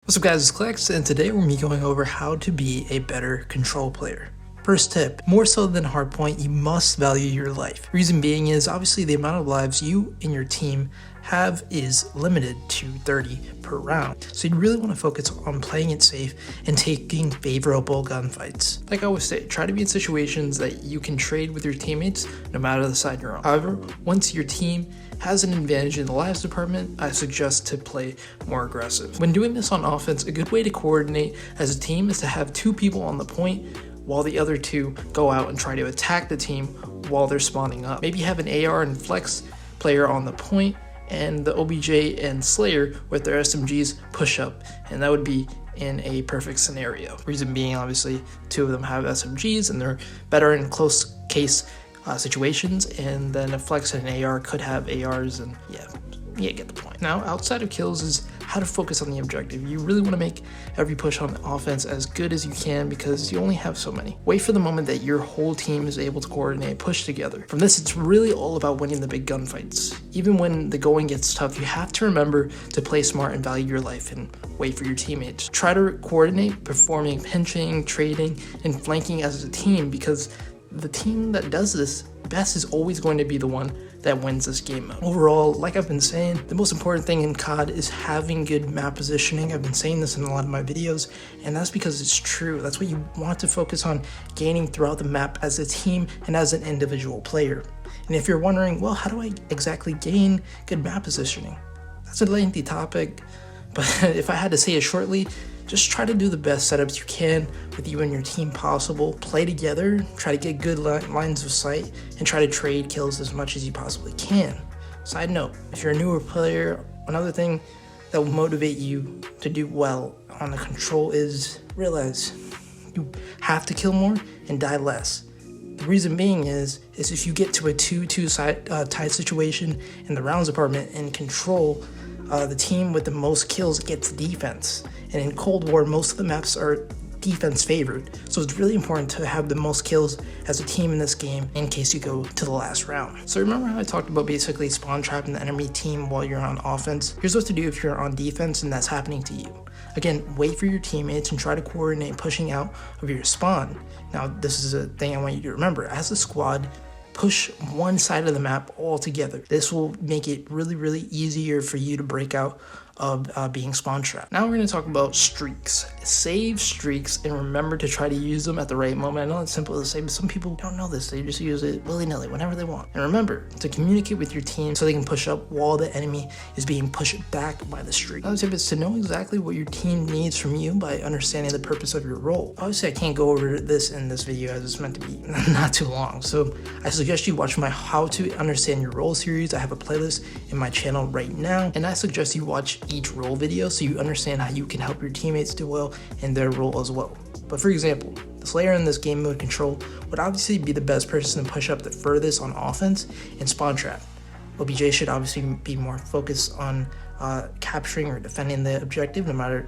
What's up guys, it's Clex, and today we're going to be going over how to be a better control player. First tip, more so than hardpoint, you must value your life. Reason being is obviously the amount of lives you and your team have is limited to 30 per round. So you really want to focus on playing it safe and taking favorable gunfights. Like I always say, try to be in situations that you can trade with your teammates no matter the side you're on. However, once your team has an advantage in the lives department, I suggest to play more aggressive. When doing this on offense, a good way to coordinate as a team is to have two people on the point while the other two go out and try to attack the team while they're spawning up. Maybe have an AR and flex player on the point and the OBJ and Slayer with their SMGs push up, and that would be in a perfect scenario. Reason being, obviously, two of them have SMGs and they're better in close case situations, and then a flex and an AR could have ARs, and yeah, get the point. Now, outside of kills is how to focus on the objective. You really want to make every push on offense as good as you can because you only have so many. Wait for the moment that your whole team is able to coordinate, push together. From this, it's really all about winning the big gunfights. Even when the going gets tough, you have to remember to play smart and value your life and wait for your teammates. Try to coordinate, performing pinching, trading, and flanking as a team, because the team that does this best is always going to be the one that wins this game mode. Overall, like I've been saying, the most important thing in COD is having good map positioning. I've been saying this in a lot of my videos, and that's because it's true. That's what you want to focus on gaining throughout the map as a team and as an individual player. And if you're wondering, well, how do I exactly gain good map positioning? That's a lengthy topic, but if I had to say it shortly, just try to do the best setups you can with you and your team possible. Play together, try to get good lines of sight, and try to trade kills as much as you possibly can. Side note, if you're a newer player, another thing that will motivate you to do well on the control is realize you have to kill more and die less. The reason being is if you get to a 2-2 tied situation in the rounds department and control, the team with the most kills gets defense. And in Cold War, most of the maps are defense favored. So it's really important to have the most kills as a team in this game in case you go to the last round. So remember how I talked about basically spawn trapping the enemy team while you're on offense? Here's what to do if you're on defense and that's happening to you. Again, wait for your teammates and try to coordinate pushing out of your spawn. Now, this is a thing I want you to remember. As a squad, push one side of the map all together. This will make it really easier for you to break out of being spawn trapped. Now we're going to talk about streaks. Save streaks and remember to try to use them at the right moment. I know it's simple to say, but some people don't know this. They just use it willy-nilly whenever they want. And remember to communicate with your team so they can push up while the enemy is being pushed back by the streak. Another tip is to know exactly what your team needs from you by understanding the purpose of your role. Obviously, I can't go over this in this video as it's meant to be not too long. So I suggest you watch my How to Understand Your Role series. I have a playlist in my channel right now, and I suggest you watch each role video so you understand how you can help your teammates do well in their role as well. But for example, the Slayer in this game mode control would obviously be the best person to push up the furthest on offense and spawn trap. OBJ should obviously be more focused on capturing or defending the objective, no matter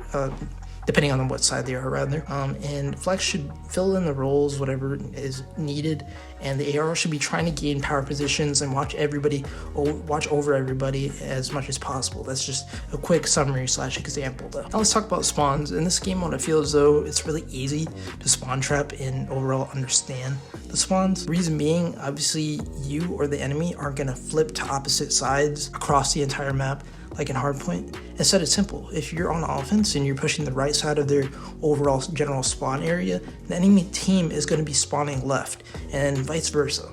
depending on what side they are rather. And Flex should fill in the roles, whatever is needed, and the AR should be trying to gain power positions and watch over everybody as much as possible. That's just a quick summary / example though. Now let's talk about spawns. In this game mode, I feel as though it's really easy to spawn trap and overall understand the spawns. Reason being, obviously you or the enemy are gonna flip to opposite sides across the entire map, like in Hardpoint. Instead, it's simple. If you're on offense and you're pushing the right side of their overall general spawn area, the enemy team is going to be spawning left, and vice versa.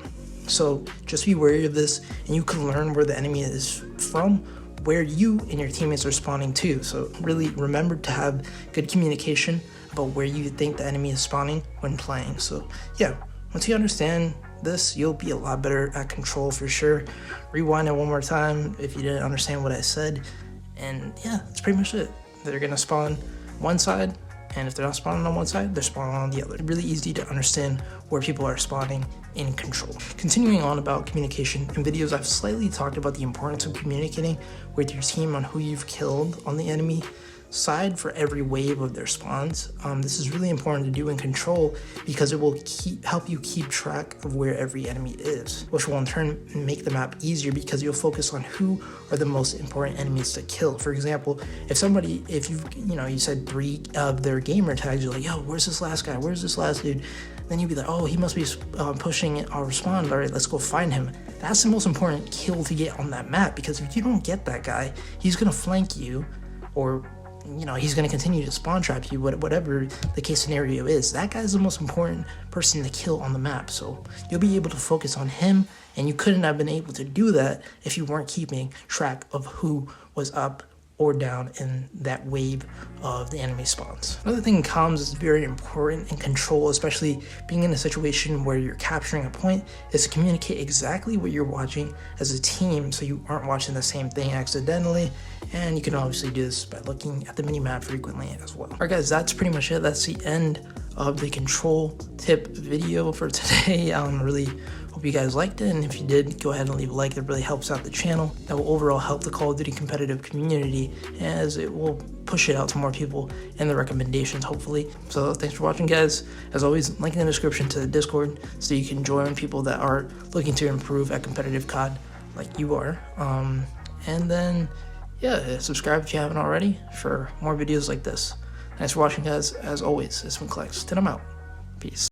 So just be wary of this, and you can learn where the enemy is from, where you and your teammates are spawning to. So really remember to have good communication about where you think the enemy is spawning when playing. So yeah, once you understand this, you'll be a lot better at control for sure. Rewind it one more time if you didn't understand what I said, and yeah, that's pretty much it. They're gonna spawn one side, and if they're not spawning on one side, they're spawning on the other. Really easy to understand where people are spawning in control. Continuing on about communication, in videos I've slightly talked about the importance of communicating with your team on who you've killed on the enemy side for every wave of their spawns. This is really important to do in Control because it will help you keep track of where every enemy is, which will in turn make the map easier because you'll focus on who are the most important enemies to kill. For example, if you said 3 of their gamer tags, you're like, yo, where's this last guy? Where's this last dude? Then you'd be like, oh, he must be pushing our spawn. All right, let's go find him. That's the most important kill to get on that map, because if you don't get that guy, he's gonna flank you, or he's gonna continue to spawn trap you, whatever the case scenario is. That guy's the most important person to kill on the map, so you'll be able to focus on him, and you couldn't have been able to do that if you weren't keeping track of who was up or down in that wave of the enemy spawns. Another thing, comms is very important in Control, especially being in a situation where you're capturing a point, is to communicate exactly what you're watching as a team so you aren't watching the same thing accidentally. And you can obviously do this by looking at the mini-map frequently as well. Alright guys, that's pretty much it. That's the end of the Control tip video for today. Really hope you guys liked it, and if you did, go ahead and leave a like. It really helps out the channel. That will overall help the Call of Duty competitive community, as it will push it out to more people in the recommendations, hopefully. So thanks for watching, guys. As always, link in the description to the Discord so you can join people that are looking to improve at competitive COD like you are. And then yeah, subscribe if you haven't already for more videos like this. Thanks for watching, guys. As always, it's been Klex, and I'm out. Peace.